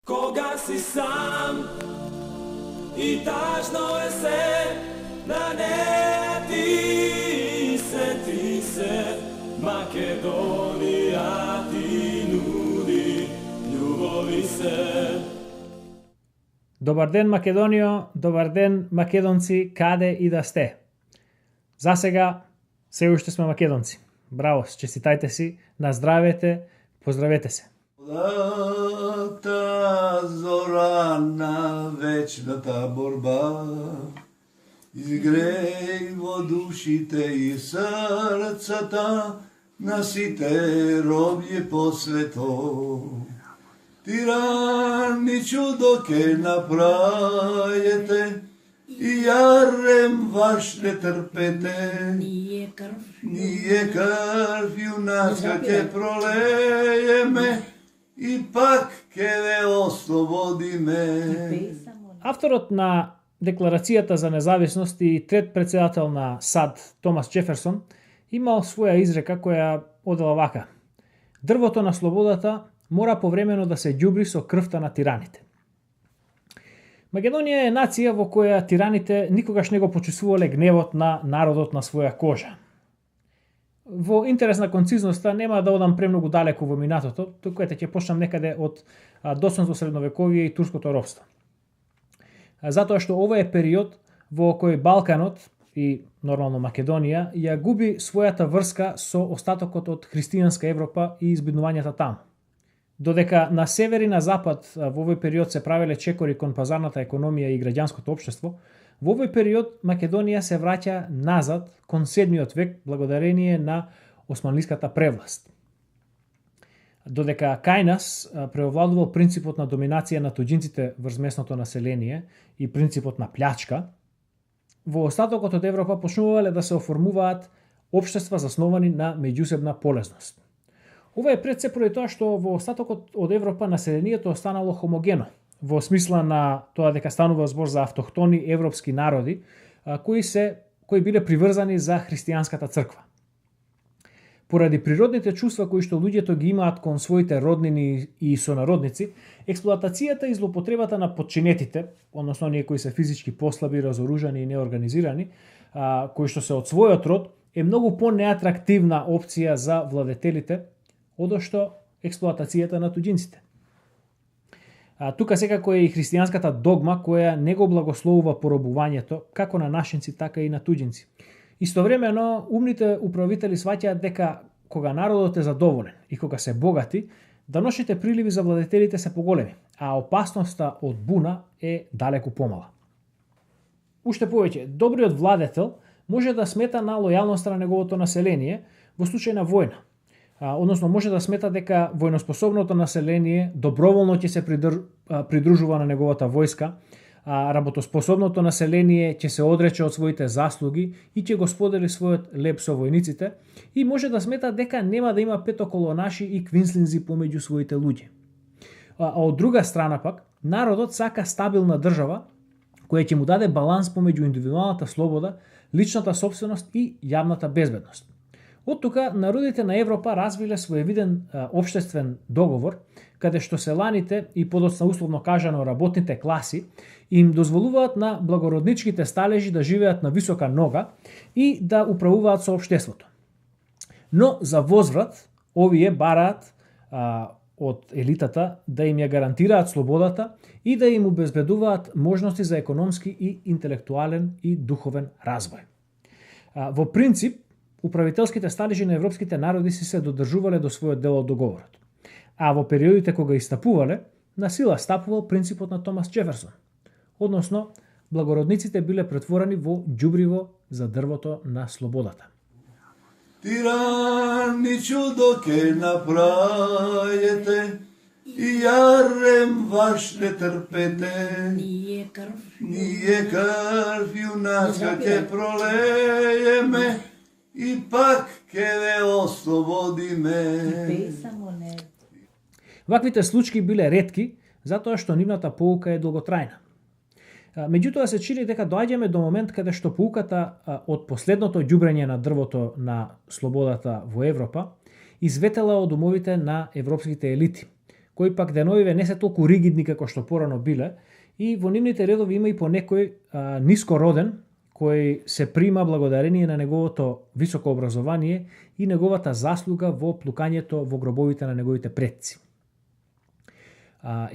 Koga si sam i tažno je se da ne ti se Makedonija ti nudi ljubovi se. Dobar ден, Македонио, добар ден, македонци, каде и да сте. За сега, се уште сме македонци. Браво, честитајте си, наздравете, поздравете се. Та зора на вечната борба изгрей во душите и срцата на сите робје по свето. Тирани чудо ке направите и јарем ваш не трпете. Ние крв юначка ке пролееме и пак ке ве ослободиме. Авторот на Декларацијата за независност и трет председател на САД, Томас Џеферсон, имал своја изрека која одела вака: дрвото на слободата мора повремено да се ѓубри со крвта на тираните. Македонија е нација во која тираните никогаш не го почувствувале гневот на народот на своја кожа. Во интерес на концизноста нема да одам премногу далеку во минатото, туку ќе почнам некаде од досното средновековие и турското робство. Затоа што ова е период во кој Балканот и нормално Македонија ја губи својата врска со остатокот од христијанска Европа и избиднувањата таму. Додека на север и на запад во овој период се правеле чекори кон пазарната економија и граѓанското општество, во овој период Македонија се враќа назад кон 7 век благодарение на османлиската превласт. Додека кај нас преовладувал принципот на доминација на туѓинците врз местното население и принципот на плячка, во остатокот од Европа почнувале да се оформуваат општества засновани на меѓусебна полезност. Ова е пред се поради тоа што во остатокот од Европа населението останало хомогено, во смисла на тоа дека станува збор за автохтони европски народи кои биле приврзани за христијанската црква. Поради природните чувства кои што луѓето ги имаат кон своите роднини и сонародници, експлоатацијата и злоупотребата на подчинетите, односно оние кои се физички послаби, разоружани и неорганизирани, кои што се од својот род, е многу по-неатрактивна опција за владетелите одошто експлоатацијата на туѓинците. Тука секако е и христијанската догма која не го благословува поробувањето како на нашинци, така и на туѓинци. Истовремено, умните управители сваќаат дека кога народот е задоволен и кога се богати, даношните приливи за владетелите се поголеми, а опасноста од буна е далеку помала. Уште повеќе, добриот владетел може да смета на лојалноста на неговото население во случај на војна. Односно може да смета дека војноспособното население доброволно ќе се придружува на неговата војска, работоспособното население ќе се одрече од своите заслуги и ќе го сподели својот леп со војниците и може да смета дека нема да има петоколонаши и квинслинзи помеѓу своите луѓе. А од друга страна пак, народот сака стабилна држава која ќе му даде баланс помеѓу индивидуалната слобода, личната собственост и јавната безбедност. Од тука, народите на Европа развиле своевиден општествен договор, каде што селаните и подоцна условно кажано работните класи им дозволуваат на благородничките сталежи да живеат на висока нога и да управуваат со општеството. Но за возврат, овие бараат од елитата да им ја гарантираат слободата и да им обезбедуваат можности за економски и интелектуален и духовен развој. Во принцип, управителските сталежи на европските народи се додржувале до својот дел од договорот. А во периодите кога истапувале, на сила стапувал принципот на Томас Џеферсон. Односно, благородниците биле претворени во ѓубриво за дрвото на слободата. Тирани чудо ке направите и јарем ваш не трпете. Ние крв юначка ке пролееме и пак ке ве ослободиме. Ваквите случаи биле ретки, затоа што нивната поука е долготрајна. Меѓутоа се чини дека доаѓаме до момент каде што поуката од последното ѓубрење на дрвото на слободата во Европа изветела од умовите на европските елити, кои пак деновиве не се толку ригидни како што порано биле, и во нивните редови има и по некој нискороден, кој се прима благодарение на неговото високо образование и неговата заслуга во плукањето во гробовите на неговите предци.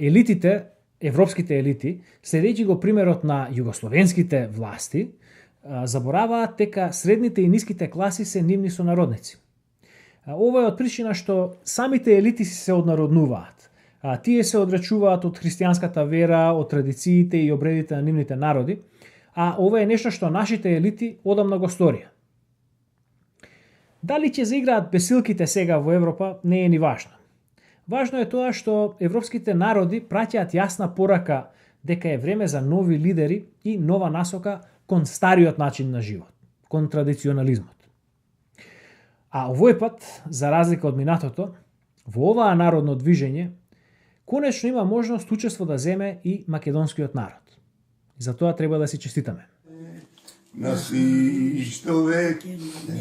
Елитите, европските елити, следејќи го примерот на југословенските власти, забораваат дека средните и ниските класи се нивни сонародници. Ова е од причина што самите елити се однароднуваат. Тие се одречуваат од христијанската вера, од традициите и обредите на нивните народи, а ова е нешто што нашите елити одамна го сторија. Дали ќе заиграат бесилките сега во Европа не е ни важно. Важно е тоа што европските народи праќаат јасна порака дека е време за нови лидери и нова насока кон стариот начин на живот, кон традиционализмот. А овој пат, за разлика од минатото, во оваа народно движење, конечно има можност учество да земе и македонскиот народ. И за тоа треба да си честитаме. На сишто век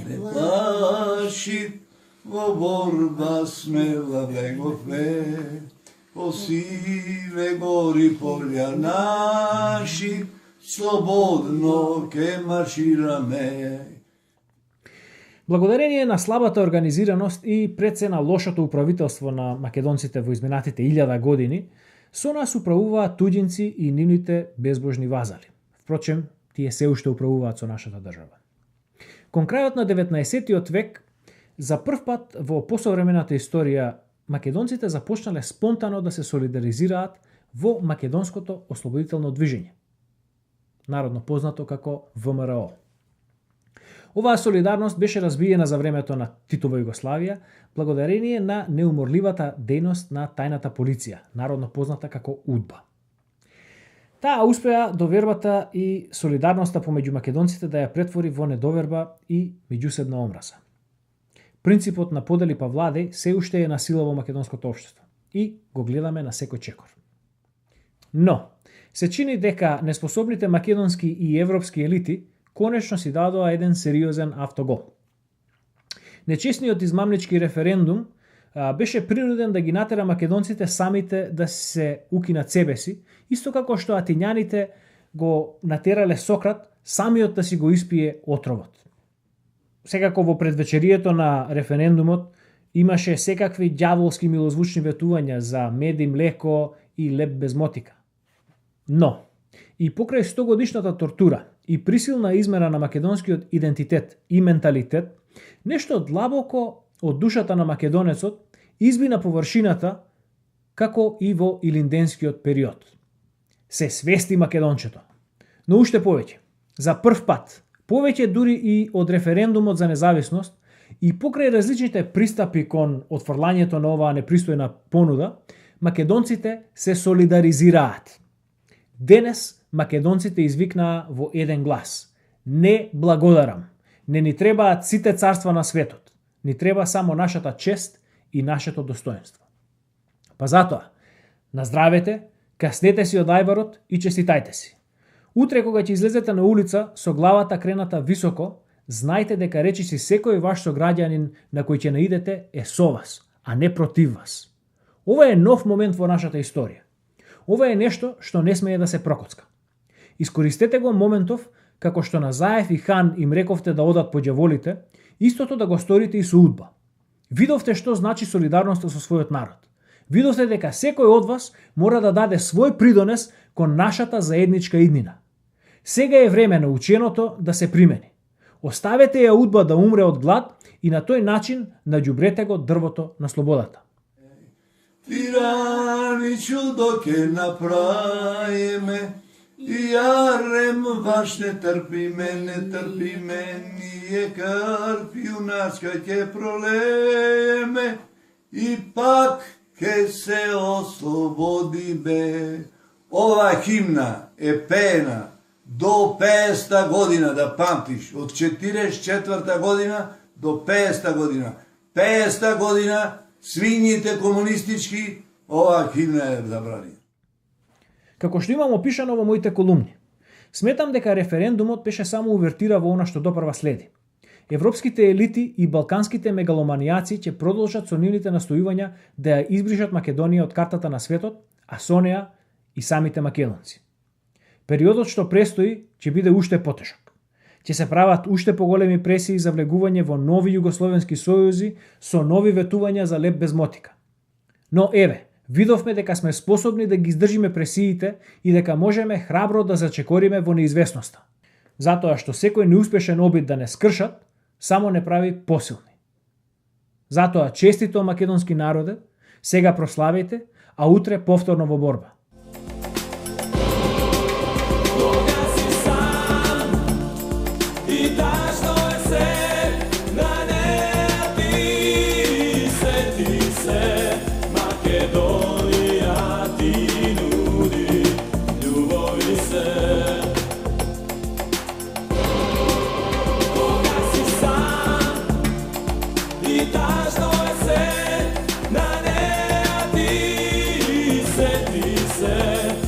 не плаши, во борба смела беговме, по сиве гори полја наши, слободно ке маршираме. Благодарение на слабата организираност и пред се на лошото управителство на македонците во изминатите 1000 години, со нас управуваат туѓинци и нивните безбожни вазали. Впрочем, тие се уште управуваат со нашата држава. Кон крајот на 19. век, за прв пат во посовремената историја, македонците започнале спонтано да се солидаризираат во македонското ослободително движење, народно познато како ВМРО. Оваа солидарност беше разбиена за времето на Титова Југославија, благодарение на неуморливата дејност на тајната полиција, народно позната како УДБА. Таа успеа довербата и солидарноста помеѓу македонците да ја претвори во недоверба и меѓусебна омраза. Принципот на подели па владеј се уште е на сила во македонското општество и го гледаме на секој чекор. Но, се чини дека неспособните македонски и европски елити конечно си дадоа еден сериозен автогол. Нечесниот измамнички референдум беше принуден да ги натера македонците самите да се укинат себе си, исто како што атињаните го натерале Сократ самиот да си го испие отровот. Секако во предвечерието на референдумот имаше секакви ѓаволски милозвучни ветувања за мед и млеко и леп без мотика. Но, и покрај 100 годишната тортура и присилна измена на македонскиот идентитет и менталитет, нешто длабоко од душата на македонецот изби на површината како и во илинденскиот период. Се свести македончето. Но уште повеќе. За прв пат, повеќе дури и од референдумот за независност и покрај различните пристапи кон отфрлањето на оваа непристојна понуда, македонците се солидаризираат. Денес македонците извикнаа во еден глас: не благодарам. Не ни требаат сите царства на светот. Ни треба само нашата чест и нашето достоинство. Па затоа, наздравете, каснете си од ајварот и честитајте си. Утре кога ќе излезете на улица со главата крената високо, знајте дека речиси секој ваш сограѓанин на кој ќе наидете е со вас, а не против вас. Ова е нов момент во нашата историја. Ова е нешто што не смее да се прокоцка. Искористете го моментов, како што на Заев и Хан им рековте да одат по ѓаволите, истото да го сторите и со УДБА. Видовте што значи солидарноста со својот народ. Видовте дека секој од вас мора да даде свој придонес кон нашата заедничка иднина. Сега е време на ученото да се примени. Оставете ја УДБА да умре од глад и на тој начин наѓубрете го дрвото на слободата. Тирани чудо ке направиме, и јарем ваш не трпиме, ние крв јуначка ке пролееме, и пак ке се ослободиме. Ова химна е пеена до 50 година, да памтиш, од 44 година до 50 година. 50 година свињите комунистички, ова химна е забранена. Како што имам опишано во моите колумни, сметам дека референдумот беше само увертира во она што допрва следи. Европските елити и балканските мегаломанијаци ќе продолжат со нивните настојувања да ја избрижат Македонија од картата на светот, а со неа и самите македонци. Периодот што престои ќе биде уште потешок. Ќе се прават уште поголеми пресии за влегување во нови југословенски сојузи со нови ветувања за леп без мотика. Но еве, видовме дека сме способни да ги издржиме пресиите и дека можеме храбро да зачекориме во неизвестноста. Затоа што секој неуспешен обид да не скршат, само не прави посилни. Затоа честито македонски народе, сега прославете, а утре повторно во борба. Кога си сам и тажно е се, на неа ти се, Македонија ти нуди љубови се. Кога си сам и тажно е се, на неа ти се,